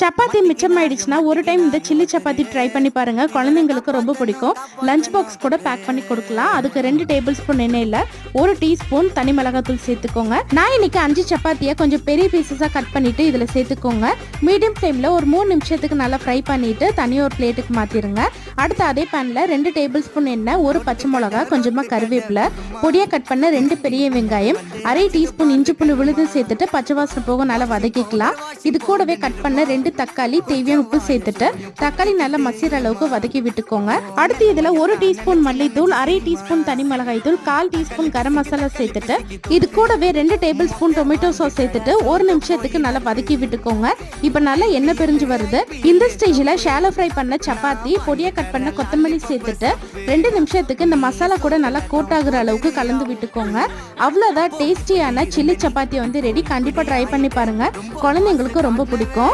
சப்பாத்தி மிச்சமாயிடுச்சுன்னா ஒரு டைம் இந்த chilli chapati try பண்ணி பாருங்க. குழந்தைங்களுக்கு ரொம்ப பிடிக்கும். லஞ்ச் பாக்ஸ் கூட பேக் பண்ணி கொடுக்கலாம். அதுக்கு 2 டேபிள் ஸ்பூன் எண்ணெயில் 1 டீஸ்பூன் தனி மிளகாத்தூள் சேர்த்துக்கோங்க. நான் இன்னைக்கு 5 சப்பாத்தியை கொஞ்சம் பெரிய பீசஸாக கட் பண்ணிட்டு இதில் சேர்த்துக்கோங்க. மீடியம் ஃப்ளேமில் ஒரு 3 நிமிஷத்துக்கு நல்லா ஃப்ரை பண்ணிட்டு தனியாக ஒரு பிளேட்டுக்கு மாற்றிடுங்க. அடுத்து அதே பேனில் 2 டேபிள் ஸ்பூன் எண்ணெய், 1 பச்சை மிளகா, கொஞ்சமாக கருவேப்பிலை, பொடியாக கட் பண்ண 2 பெரிய வெங்காயம், அரை டீஸ்பூன் இஞ்சி பூண்டு விழுது சேர்த்துட்டு பச்சை வாசனை போக நல்லா வதக்கிக்கலாம். இது கூடவே கட் பண்ண 2 தக்காளி, தேவையான உப்பு சேர்த்துட்டு தக்காளி நல்லா மசிற அளவுக்கு வதக்கி விட்டுக்கோங்க. அடுத்து இதுல 1 டீஸ்பூன் மல்லித்தூள், அரை டீஸ்பூன் தனி மிளகாய் தூள், 1/4 டீஸ்பூன் கரம் மசாலா சேர்த்துட்டு இது கூடவே 2 டேபிள் ஸ்பூன் டொமேட்டோ சாஸ் சேர்த்துட்டு 1 நிமிஷத்துக்கு நல்லா வதக்கி விட்டுக்கோங்க. இப்ப நல்லா எண்ணெய் பிரிஞ்சு வருது. இந்த ஸ்டேஜ்ல ஷாலோ ஃப்ரை பண்ண சப்பாத்தி, பொடியா கட் பண்ண கொத்தமல்லி சேர்த்துட்டு 2 நிமிஷத்துக்கு இந்த மசாலா கூட நல்லா கோட் ஆகுற அளவுக்கு கலந்து விட்டுக்கோங்க. அவ்வளவுதான், டேஸ்டியான சில்லி சப்பாத்தி வந்து ரெடி. கண்டிப்பா ட்ரை பண்ணி பாருங்க, குழந்தைங்களுக்கு ரொம்ப பிடிக்கும்.